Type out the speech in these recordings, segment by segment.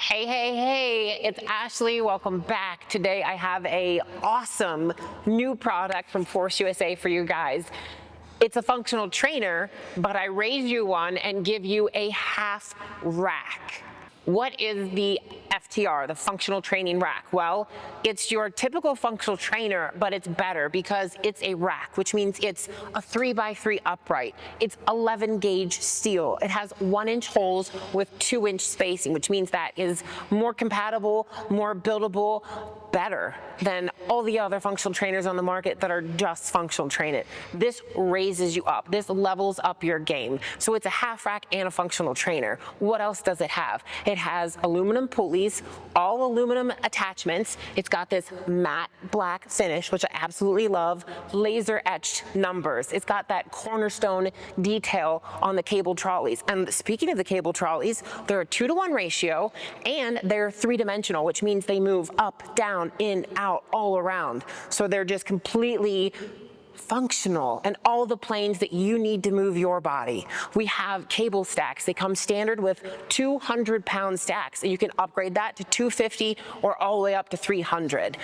Hey, hey, hey, it's Ashley. Welcome back. Today I have a awesome new product from Force USA for you guys. It's a functional trainer, but I raise you one and give you a half rack. What is the FTR, the functional training rack? Well, it's your typical functional trainer, but it's better because it's a rack, which means it's a 3x3 upright. It's 11 gauge steel. It has 1-inch holes with 2-inch spacing, which means that is more compatible, more buildable, better than all the other functional trainers on the market that are just functional training. This raises you up. This levels up your game. So it's a half rack and a functional trainer. What else does it have? It has aluminum pulleys, all aluminum attachments. It's got this matte black finish, which I absolutely love, laser etched numbers. It's got that cornerstone detail on the cable trolleys. And speaking of the cable trolleys, they're a 2-to-1 ratio and they're 3-dimensional, which means they move up, down, in, out, all around. So they're just completely functional and all the planes that you need to move your body. We have cable stacks. They come standard with 200-pound stacks. And you can upgrade that to 250 or all the way up to 300.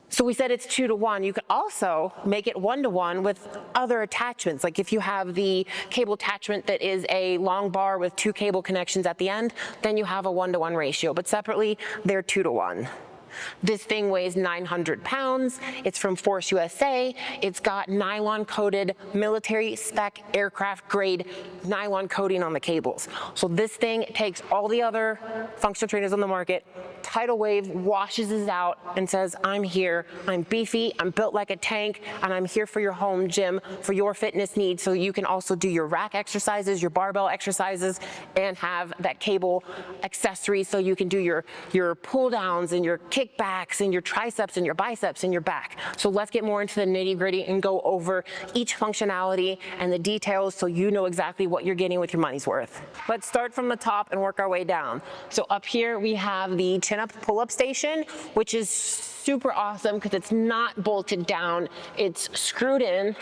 So we said it's 2-to-1. You could also make it 1-to-1 with other attachments. Like if you have the cable attachment that is a long bar with 2 cable connections at the end, then you have a 1-to-1 ratio. But separately, they're 2-to-1. This thing weighs 900 pounds. It's from Force USA. It's got nylon coated military spec aircraft grade nylon coating on the cables. So this thing takes all the other functional trainers on the market, tidal wave washes it out and says, I'm here, I'm beefy, I'm built like a tank, and I'm here for your home gym, for your fitness needs, so you can also do your rack exercises, your barbell exercises, and have that cable accessory so you can do your pull downs and your kickbacks and your triceps and your biceps and your back. So let's get more into the nitty gritty and go over each functionality and the details so you know exactly what you're getting with your money's worth. Let's start from the top and work our way down. So up here we have the chin-up pull-up station, which is super awesome because it's not bolted down. It's screwed in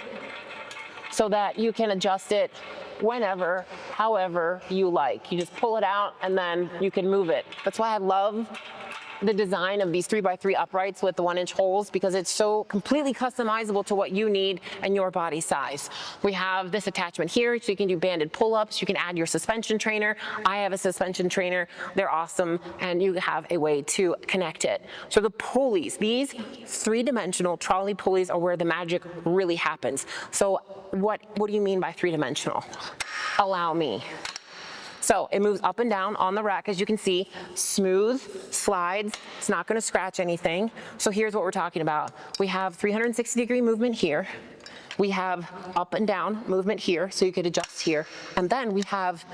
so that you can adjust it whenever, however you like. You just pull it out and then you can move it. That's why I love the design of these 3x3 uprights with the 1-inch holes, because it's so completely customizable to what you need and your body size. We have this attachment here, so you can do banded pull-ups. You can add your suspension trainer. I have a suspension trainer. They're awesome, and you have a way to connect it. So the pulleys, these 3-dimensional trolley pulleys are where the magic really happens. So what do you mean by 3-dimensional? Allow me. So it moves up and down on the rack, as you can see, smooth, slides, it's not gonna scratch anything. So here's what we're talking about. We have 360-degree movement here. We have up and down movement here, so you could adjust here. And then we have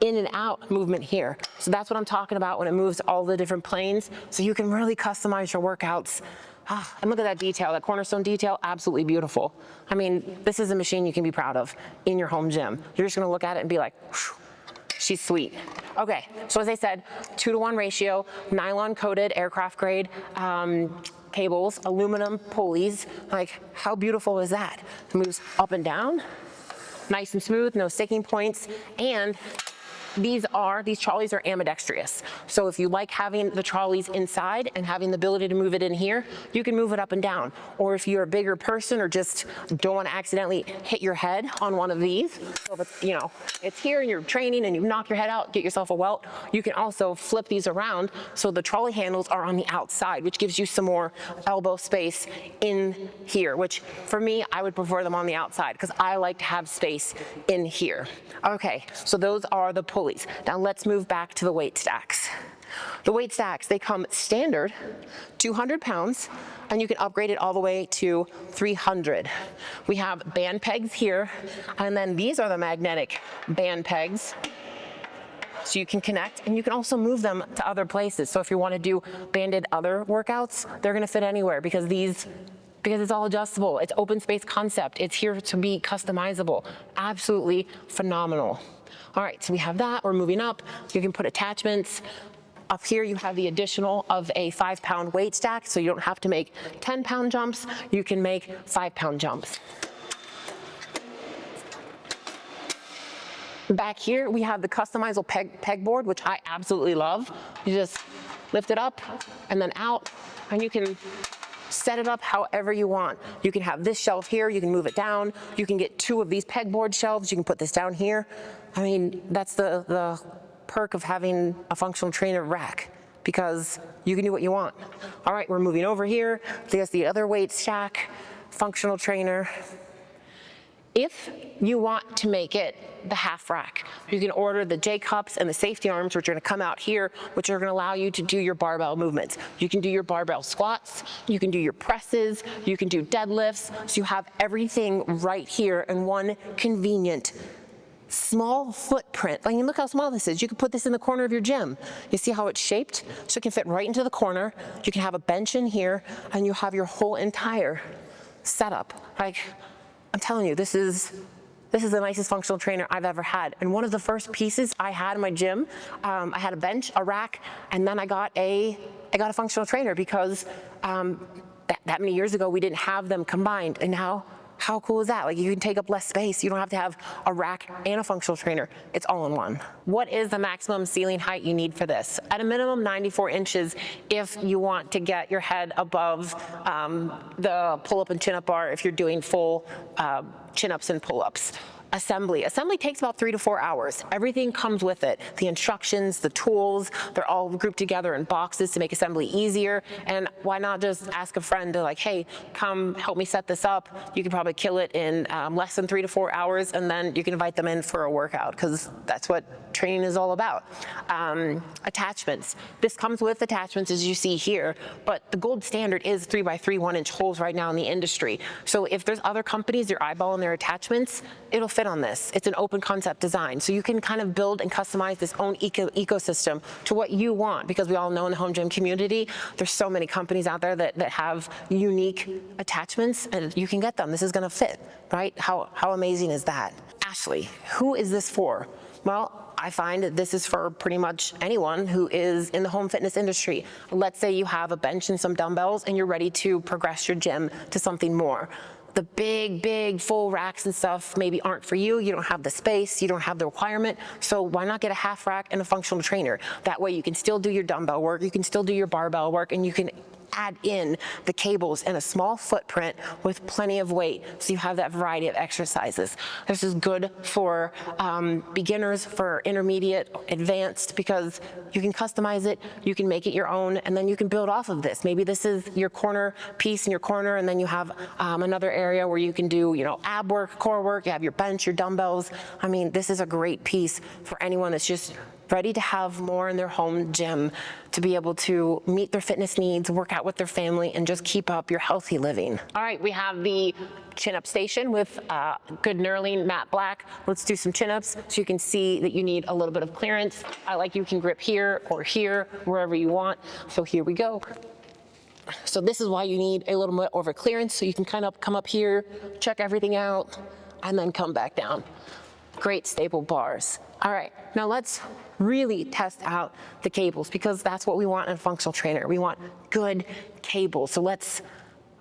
in and out movement here. So that's what I'm talking about when it moves all the different planes, so you can really customize your workouts. And look at that detail, that cornerstone detail, absolutely beautiful. I mean, this is a machine you can be proud of in your home gym. You're just gonna look at it and be like, whew, she's sweet. Okay, so as I said, 2-to-1 ratio, nylon coated aircraft grade cables, aluminum pulleys. Like, how beautiful is that? It moves up and down, nice and smooth, no sticking points, and these trolleys are ambidextrous. So if you like having the trolleys inside and having the ability to move it in here, you can move it up and down. Or if you're a bigger person or just don't want to accidentally hit your head on one of these, so if it's, it's here and you're training and you knock your head out, get yourself a welt, you can also flip these around so the trolley handles are on the outside, which gives you some more elbow space in here, which for me, I would prefer them on the outside because I like to have space in here. Okay, so those are the pulleys. Now let's move back to the weight stacks. The weight stacks, they come standard 200 pounds, and you can upgrade it all the way to 300. We have band pegs here, and then these are the magnetic band pegs. So you can connect, and you can also move them to other places. So if you want to do banded other workouts, they're going to fit anywhere because it's all adjustable. It's open space concept. It's here to be customizable. Absolutely phenomenal. All right, so we have that. We're moving up. You can put attachments. Up here, you have the additional of a 5-pound weight stack, so you don't have to make 10-pound jumps. You can make 5-pound jumps. Back here, we have the customizable pegboard, which I absolutely love. You just lift it up and then out, and you can set it up however you want. You can have this shelf here, you can move it down, you can get 2 of these pegboard shelves, you can put this down here. I mean, that's the perk of having a functional trainer rack, because you can do what you want. All right, we're moving over here. There's the other weight stack, functional trainer. If you want to make it the half rack, you can order the J-cups and the safety arms, which are gonna come out here, which are gonna allow you to do your barbell movements. You can do your barbell squats, you can do your presses, you can do deadlifts, so you have everything right here in one convenient, small footprint. I mean, look how small this is. You can put this in the corner of your gym. You see how it's shaped? So it can fit right into the corner. You can have a bench in here, and you have your whole entire setup. Like, I'm telling you, this is the nicest functional trainer I've ever had. And one of the first pieces I had in my gym, I had a bench, a rack, and then I got a functional trainer, because that many years ago we didn't have them combined. And now, how cool is that? Like, you can take up less space. You don't have to have a rack and a functional trainer. It's all in one. What is the maximum ceiling height you need for this? At a minimum, 94 inches if you want to get your head above the pull-up and chin-up bar if you're doing full chin-ups and pull-ups. Assembly takes about 3 to 4 hours. Everything comes with it. The instructions, the tools, they're all grouped together in boxes to make assembly easier. And why not just ask a friend to, like, hey, come help me set this up. You can probably kill it in less than 3 to 4 hours, and then you can invite them in for a workout, because that's what training is all about. Attachments. This comes with attachments, as you see here, but the gold standard is 3x3 1-inch holes right now in the industry. So if there's other companies you're eyeballing their attachments, it'll fit on this. It's an open concept design, so you can kind of build and customize this own ecosystem to what you want, because we all know in the home gym community, there's so many companies out there that have unique attachments, and you can get them. This is gonna fit, right? How amazing is that? Ashley, who is this for? Well, I find that this is for pretty much anyone who is in the home fitness industry. Let's say you have a bench and some dumbbells and you're ready to progress your gym to something more. The big full racks and stuff maybe aren't for you. You don't have the space, you don't have the requirement, so why not get a half rack and a functional trainer? That way you can still do your dumbbell work, you can still do your barbell work, and you can add in the cables in a small footprint with plenty of weight, so you have that variety of exercises. This is good for beginners, for intermediate, advanced, because you can customize it, you can make it your own, and then you can build off of this. Maybe this is your corner piece in your corner, and then you have another area where you can do, you know, ab work, core work, you have your bench, your dumbbells. I mean, this is a great piece for anyone that's just ready to have more in their home gym, to be able to meet their fitness needs, work out with their family, and just keep up your healthy living. All right, we have the chin-up station with good knurling matte black. Let's do some chin-ups so you can see that you need a little bit of clearance. I like you can grip here or here, wherever you want. So here we go. So this is why you need a little bit over clearance, so you can kind of come up here, check everything out, and then come back down. Great stable bars. All right, now let's really test out the cables, because that's what we want in a functional trainer. We want good cables. So let's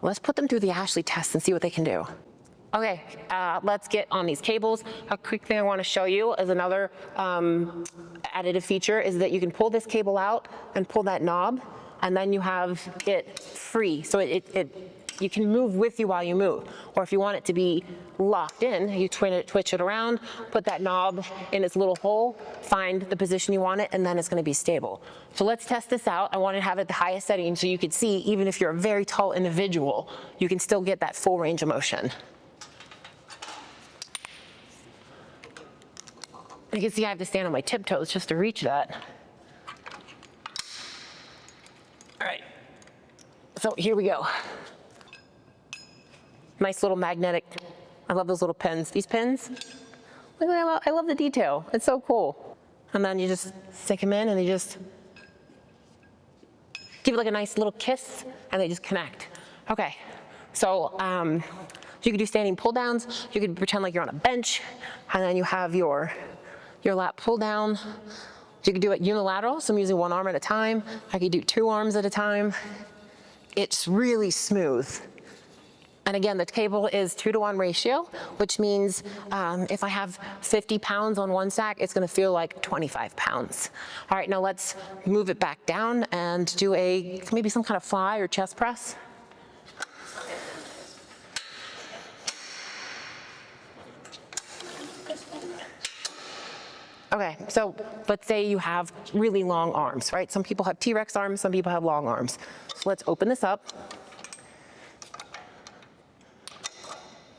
put them through the Ashley test and see what they can do. Okay, let's get on these cables. A quick thing I want to show you is another additive feature is that you can pull this cable out and pull that knob, and then you have it free. So you can move with you while you move. Or if you want it to be locked in, you twitch it around, put that knob in its little hole, find the position you want it, and then it's gonna be stable. So let's test this out. I want to have it at the highest setting so you can see, even if you're a very tall individual, you can still get that full range of motion. You can see I have to stand on my tiptoes just to reach that. All right, so here we go. Nice little magnetic, I love those little pins. These pins, I love the detail. It's so cool. And then you just stick them in and you just give it like a nice little kiss and they just connect. Okay, so you can do standing pull downs. You can pretend like you're on a bench and then you have your lat pull down. You can do it unilateral, so I'm using one arm at a time. I could do 2 arms at a time. It's really smooth. And again, the cable is 2-to-1 ratio, which means if I have 50 pounds on one sack, it's gonna feel like 25 pounds. All right, now let's move it back down and do maybe some kind of fly or chest press. Okay, so let's say you have really long arms, right? Some people have T-Rex arms, some people have long arms. So let's open this up.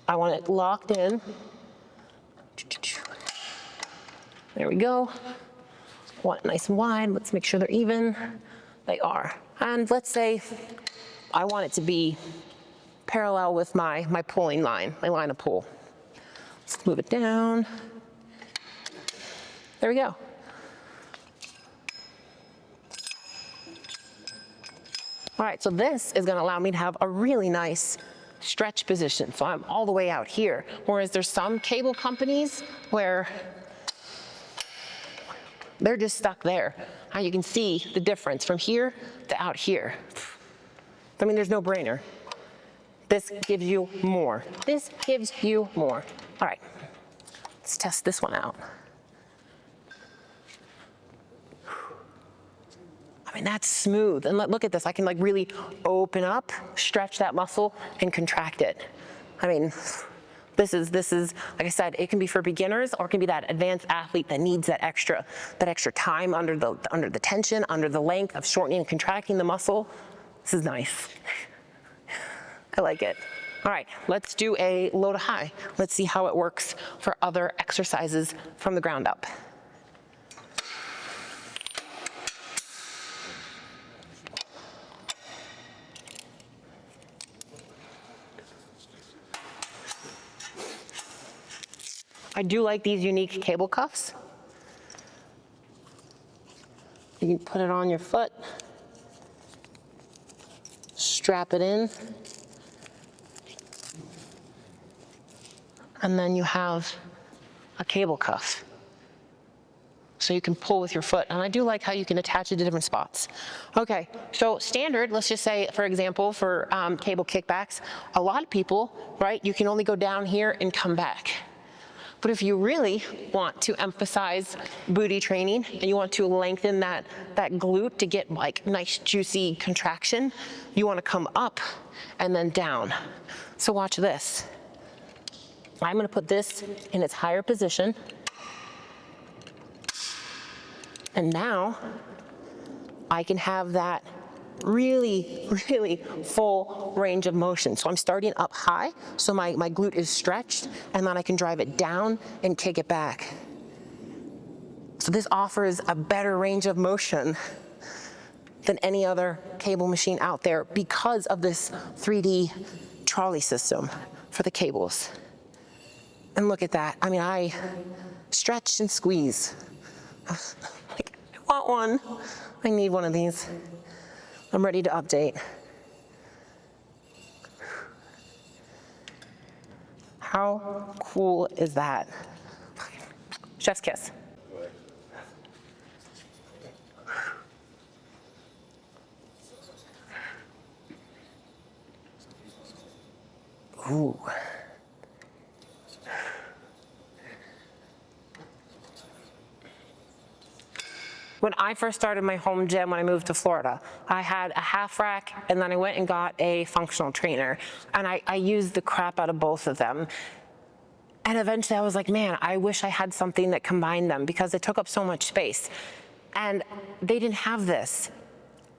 I want it locked in. There we go. Want it nice and wide. Let's make sure they're even. They are. And let's say I want it to be parallel with my pulling line, my line of pull. Let's move it down. There we go. All right, so this is gonna allow me to have a really nice stretch position. So I'm all the way out here. Whereas there's some cable companies where they're just stuck there. And you can see the difference from here to out here. I mean, there's no brainer. This gives you more. This gives you more. All right, let's test this one out. I mean, that's smooth. And look at this. I can like really open up, stretch that muscle, and contract it. I mean, this is, like I said, it can be for beginners or it can be that advanced athlete that needs that extra time under the tension, under the length of shortening and contracting the muscle. This is nice. I like it. All right, let's do a low to high. Let's see how it works for other exercises from the ground up. I do like these unique cable cuffs. You can put it on your foot, strap it in, and then you have a cable cuff. So you can pull with your foot. And I do like how you can attach it to different spots. Okay, so standard, let's just say, for example, for cable kickbacks, a lot of people, right, you can only go down here and come back. But if you really want to emphasize booty training and you want to lengthen that glute to get like nice juicy contraction, you want to come up and then down. So watch this. I'm going to put this in its higher position. And now I can have that really, really full range of motion. So I'm starting up high, so my glute is stretched, and then I can drive it down and kick it back. So this offers a better range of motion than any other cable machine out there because of this 3D trolley system for the cables. And look at that. I mean, I stretch and squeeze. Like, I want one. I need one of these. I'm ready to update. How cool is that? Chef's kiss. Ooh. When I first started my home gym when I moved to Florida, I had a half rack and then I went and got a functional trainer. And I used the crap out of both of them. And eventually I was like, man, I wish I had something that combined them because it took up so much space. And they didn't have this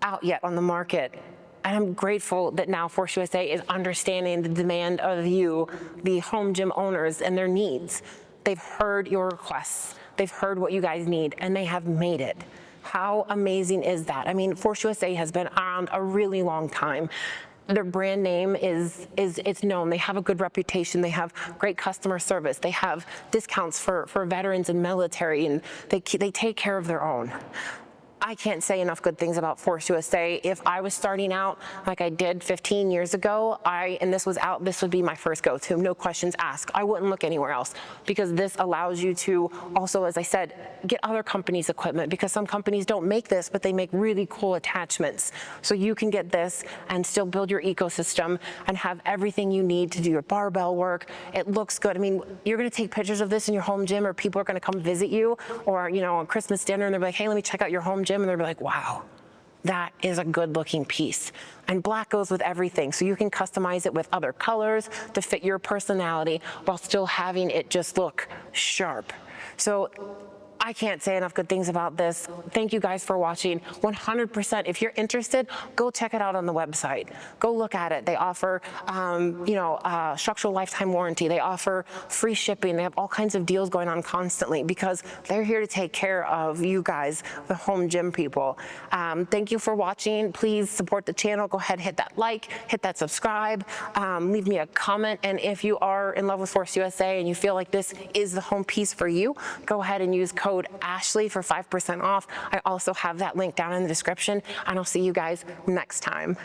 out yet on the market. And I'm grateful that now Force USA is understanding the demand of you, the home gym owners, and their needs. They've heard your requests. They've heard what you guys need, and they have made it. How amazing is that? I mean, Force USA has been around a really long time. Their brand name it's known. They have a good reputation. They have great customer service. They have discounts for veterans and military, and they take care of their own. I can't say enough good things about Force USA. If I was starting out like I did 15 years ago, and this was out, this would be my first go-to, no questions asked. I wouldn't look anywhere else because this allows you to also, as I said, get other companies' equipment, because some companies don't make this, but they make really cool attachments. So you can get this and still build your ecosystem and have everything you need to do your barbell work. It looks good. I mean, you're gonna take pictures of this in your home gym, or people are gonna come visit you, or on Christmas dinner, and they're like, hey, let me check out your home gym, and they're like, wow, that is a good looking piece. And black goes with everything, so you can customize it with other colors to fit your personality while still having it just look sharp. So I can't say enough good things about this. Thank you guys for watching. 100%, if you're interested, go check it out on the website. Go look at it. They offer, structural lifetime warranty. They offer free shipping. They have all kinds of deals going on constantly because they're here to take care of you guys, the home gym people. Thank you for watching. Please support the channel. Go ahead, hit that like, hit that subscribe, leave me a comment. And if you are in love with Force USA and you feel like this is the home piece for you, go ahead and use code Ashley for 5% off. I also have that link down in the description, and I'll see you guys next time.